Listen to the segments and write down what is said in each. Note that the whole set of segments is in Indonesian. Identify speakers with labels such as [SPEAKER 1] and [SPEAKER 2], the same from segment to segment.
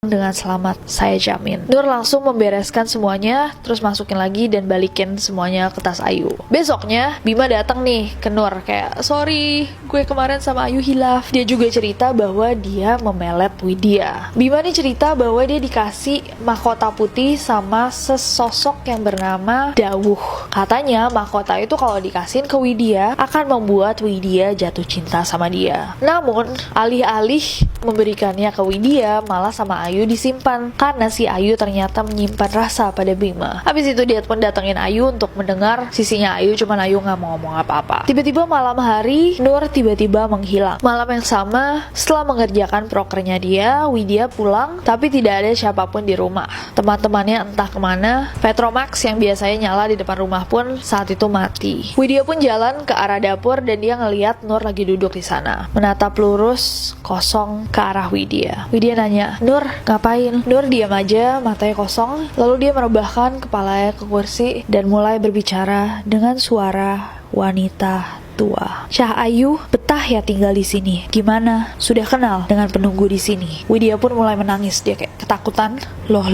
[SPEAKER 1] dengan selamat, saya jamin. Nur langsung membereskan semuanya, terus masukin lagi dan balikin semuanya ke tas Ayu. Besoknya Bima datang nih ke Nur kayak, sorry, gue kemarin sama Ayu hilaf. Dia juga cerita bahwa dia memelet Widya. Bima nih cerita bahwa dia dikasih mahkota putih sama sesosok yang bernama Dawuh. Katanya mahkota itu kalau dikasihin ke Widya akan membuat Widya jatuh cinta sama dia. Namun alih-alih memberikannya ke Widya, malah sama Ayu disimpan karena si Ayu ternyata menyimpan rasa pada Bima. Habis itu dia pun datengin Ayu untuk mendengar sisinya Ayu, cuman Ayu nggak mau ngomong apa-apa. Tiba-tiba malam hari Nur tiba-tiba menghilang. Malam yang sama, setelah mengerjakan prokernya dia, Widya pulang tapi tidak ada siapapun di rumah. Teman-temannya entah kemana. Petromax yang biasanya nyala di depan rumah pun saat itu mati. Widya pun jalan ke arah dapur dan dia ngeliat Nur lagi duduk di sana, menatap lurus kosong ke arah Widya. Widya nanya, Nur, ngapain? Nur diam aja, matanya kosong, lalu dia merebahkan kepalanya ke kursi dan mulai berbicara dengan suara wanita tua. Syah Ayu, betah ya tinggal di sini. Gimana? Sudah kenal dengan penunggu di sini? Widya pun mulai menangis. Dia kayak ketakutan. Loh,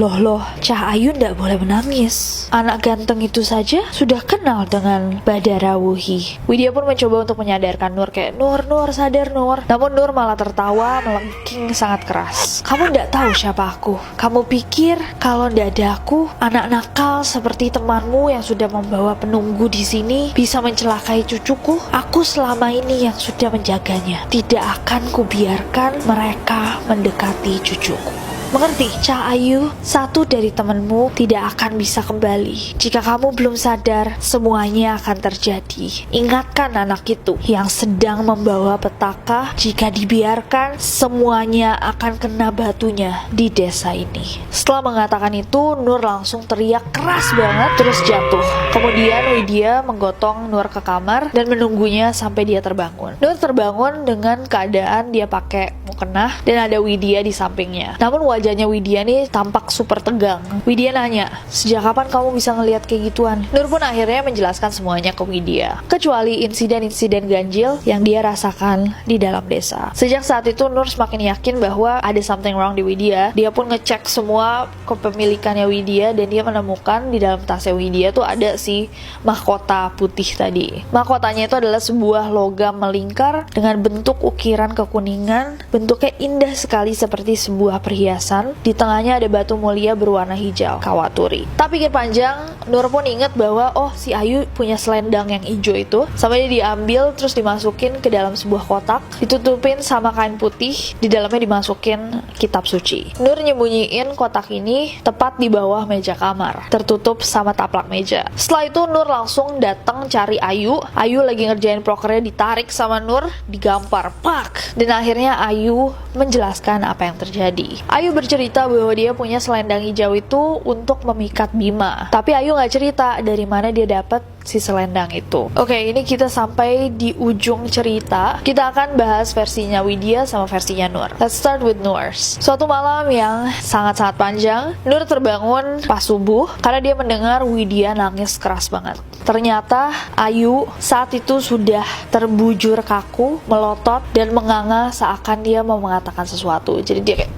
[SPEAKER 1] Syah Ayu ndak boleh menangis. Anak ganteng itu saja sudah kenal dengan Badara Wuhi. Widya pun mencoba untuk menyadarkan Nur kayak, Nur, sadar Nur. Namun Nur malah tertawa melengking sangat keras. Kamu ndak tahu siapa aku. Kamu pikir kalau ndak ada aku, anak nakal seperti temanmu yang sudah membawa penunggu di sini bisa mencelakai cucuku? Aku selama ini yang sudah menjaganya. Tidak akan kubiarkan mereka mendekati cucuku. Mengerti, Syah Ayu? Satu dari temanmu tidak akan bisa kembali. Jika kamu belum sadar, semuanya akan terjadi. Ingatkan anak itu yang sedang membawa petaka. Jika dibiarkan, semuanya akan kena batunya di desa ini. Setelah mengatakan itu, Nur langsung teriak keras banget, terus jatuh. Kemudian Widya menggotong Nur ke kamar dan menunggunya sampai dia terbangun. Nur terbangun dengan keadaan dia pakai mukena dan ada Widya di sampingnya. Namun wajahnya Widya nih tampak super tegang. Widya nanya, sejak kapan kamu bisa ngelihat kayak gituan? Nur pun akhirnya menjelaskan semuanya ke Widya, kecuali insiden-insiden ganjil yang dia rasakan di dalam desa. Sejak saat itu Nur semakin yakin bahwa ada something wrong di Widya. Dia pun ngecek semua kepemilikannya Widya dan dia menemukan di dalam tasnya Widya tuh ada si mahkota putih tadi. Mahkotanya itu adalah sebuah logam melingkar dengan bentuk ukiran kekuningan. Bentuknya indah sekali seperti sebuah perhiasan. Di tengahnya ada batu mulia berwarna hijau, kawaturi. Tak pikir panjang, Nur pun ingat bahwa si Ayu punya selendang yang hijau itu. Sampai dia diambil terus dimasukin ke dalam sebuah kotak, ditutupin sama kain putih, di dalamnya dimasukin kitab suci. Nur nyembunyiin kotak ini tepat di bawah meja kamar, tertutup sama taplak meja. Setelah itu Nur langsung datang cari Ayu. Ayu lagi ngerjain prokernya, ditarik sama Nur, digampar, pak. Dan akhirnya Ayu menjelaskan apa yang terjadi. Ayu bercerita bahwa dia punya selendang hijau itu untuk memikat Bima. Tapi Ayu nggak cerita dari mana dia dapat si selendang itu. Oke, ini kita sampai di ujung cerita. Kita akan bahas versinya Widya sama versinya Nur. Let's start with Nur's. Suatu malam yang sangat-sangat panjang, Nur terbangun pas subuh karena dia mendengar Widya nangis keras banget. Ternyata Ayu saat itu sudah terbujur kaku, melotot, dan menganga seakan dia mau mengatakan sesuatu. Jadi dia kayak,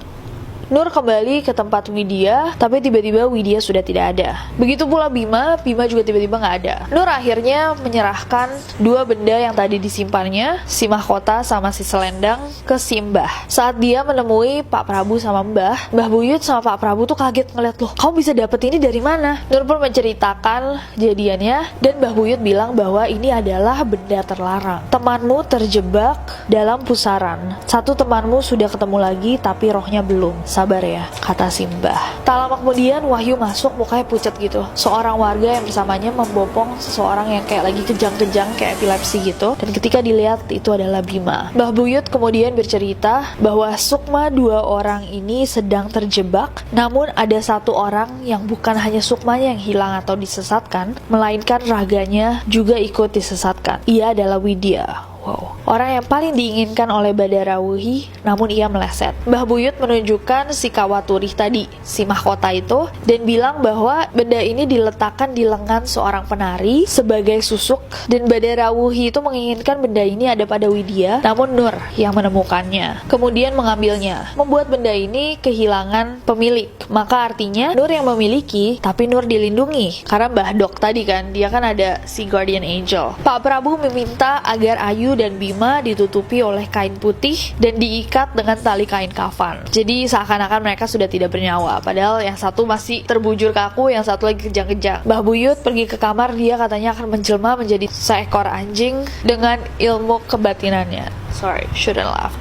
[SPEAKER 1] Nur kembali ke tempat Widya, tapi tiba-tiba Widya sudah tidak ada. Begitu pula Bima juga tiba-tiba nggak ada. Nur akhirnya menyerahkan dua benda yang tadi disimpannya, si mahkota sama si selendang, ke si Mbah. Saat dia menemui Pak Prabu sama Mbah Buyut sama Pak Prabu tuh kaget ngeliat, loh, kamu bisa dapet ini dari mana? Nur pun menceritakan kejadiannya, dan Mbah Buyut bilang bahwa ini adalah benda terlarang. Temanmu terjebak dalam pusaran. Satu temanmu sudah ketemu lagi, tapi rohnya belum. Sabar ya, kata si Mbah. Tak lama kemudian Wahyu masuk, mukanya pucat gitu. Seorang warga yang bersamanya membopong seseorang yang kayak lagi kejang-kejang, kayak epilepsi gitu. Dan ketika dilihat, itu adalah Bima. Mbah Buyut kemudian bercerita bahwa Sukma dua orang ini sedang terjebak, namun ada satu orang yang bukan hanya Sukmanya yang hilang atau disesatkan, melainkan raganya juga ikut disesatkan. Ia adalah Widya. Wow. orang yang paling diinginkan oleh Badarawuhi, namun ia meleset. Mbah Buyut menunjukkan si Kawaturih tadi, si mahkota itu, dan bilang bahwa benda ini diletakkan di lengan seorang penari sebagai susuk, dan Badarawuhi itu menginginkan benda ini ada pada Widya, namun Nur yang menemukannya, kemudian mengambilnya, membuat benda ini kehilangan pemilik. Maka artinya Nur yang memiliki, tapi Nur dilindungi, karena Mbah Dok tadi kan, dia kan ada si Guardian Angel. Pak Prabu meminta agar Ayu dan Bima ditutupi oleh kain putih dan diikat dengan tali kain kafan. Jadi seakan-akan mereka sudah tidak bernyawa, padahal yang satu masih terbujur kaku, yang satu lagi kejang-kejang. Mbah Buyut pergi ke kamar, dia katanya akan menjelma menjadi seekor anjing dengan ilmu kebatinannya. Sorry, shouldn't laugh.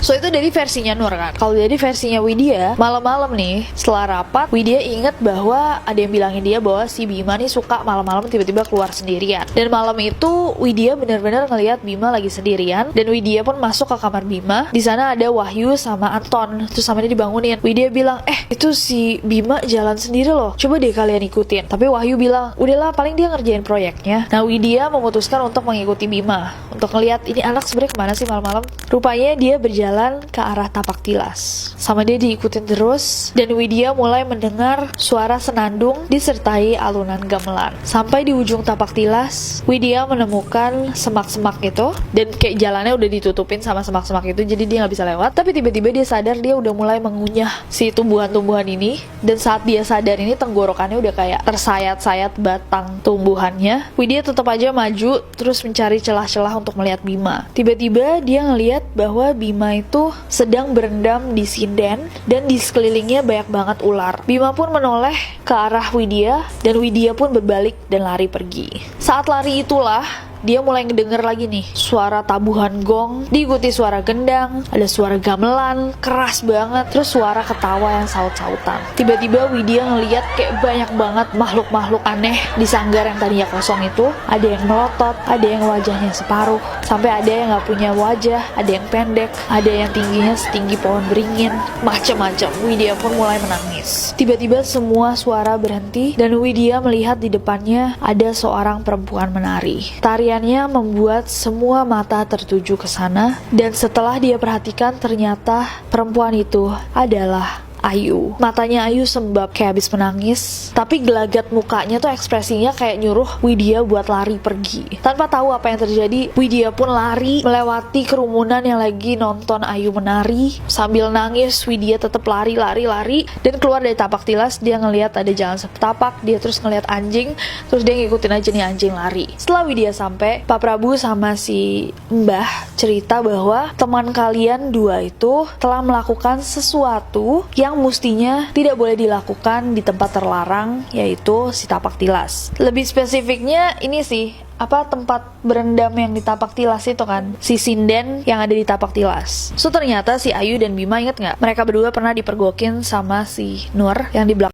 [SPEAKER 1] So itu dari versinya Nur kan. Kalau dari versinya Widya, malam-malam nih setelah rapat, Widya inget bahwa ada yang bilangin dia bahwa si Bima nih suka malam-malam tiba-tiba keluar sendirian. Dan malam itu Widya benar-benar ngelihat Bima lagi sendirian, dan Widya pun masuk ke kamar Bima. Di sana ada Wahyu sama Anton, terus sama dia dibangunin. Widya bilang, itu si Bima jalan sendiri loh, coba deh kalian ikutin. Tapi Wahyu bilang, udahlah paling dia ngerjain proyeknya. Nah Widya memutuskan untuk mengikuti Bima, untuk ngelihat ini anak sebenarnya kemana sih malam-malam. Rupanya dia berjalan ke arah tapak tilas, sama dia diikutin terus, dan Widya mulai mendengar suara senandung disertai alunan gamelan. Sampai di ujung tapak tilas, Widya menemukan semak-semak itu, dan kayak jalannya udah ditutupin sama semak-semak itu, jadi dia nggak bisa lewat. Tapi tiba-tiba dia sadar dia udah mulai mengunyah si tumbuhan-tumbuhan ini, dan saat dia sadar ini tenggorokannya udah kayak tersayat-sayat batang tumbuhannya. Widya tetap aja maju terus mencari celah-celah untuk melihat Bima. Tiba-tiba dia ngelihat bahwa Bima itu sedang berendam di sinden, dan di sekelilingnya banyak banget ular. Bima pun menoleh ke arah Widya, dan Widya pun berbalik dan lari pergi. Saat lari itulah dia mulai ngedenger lagi nih suara tabuhan gong, diikuti suara gendang, ada suara gamelan keras banget, terus suara ketawa yang saut-sautan. Tiba-tiba Widya ngeliat kayak banyak banget makhluk-makhluk aneh di sanggar yang tadinya kosong itu. Ada yang melotot, ada yang wajahnya separuh, sampai ada yang gak punya wajah, ada yang pendek, ada yang tingginya setinggi pohon beringin, macam-macam. Widya pun mulai menangis. Tiba-tiba semua suara berhenti, dan Widya melihat di depannya ada seorang perempuan menari. Tariannya membuat semua mata tertuju ke sana, dan setelah dia perhatikan ternyata perempuan itu adalah Ayu. Matanya Ayu sembab kayak habis menangis, tapi gelagat mukanya tuh ekspresinya kayak nyuruh Widya buat lari pergi. Tanpa tahu apa yang terjadi, Widya pun lari melewati kerumunan yang lagi nonton Ayu menari. Sambil nangis, Widya tetap lari, dan keluar dari tapak tilas. Dia ngelihat ada jalan setapak, dia terus ngelihat anjing, terus dia ngikutin aja nih anjing lari. Setelah Widya sampai, Pak Prabu sama si Mbah cerita bahwa teman kalian dua itu telah melakukan sesuatu yang mestinya tidak boleh dilakukan di tempat terlarang, yaitu si tapak tilas. Lebih spesifiknya ini sih, tempat berendam yang di tapak tilas itu kan, si sinden yang ada di tapak tilas. So ternyata si Ayu dan Bima, inget nggak? Mereka berdua pernah dipergokin sama si Nur yang di belakang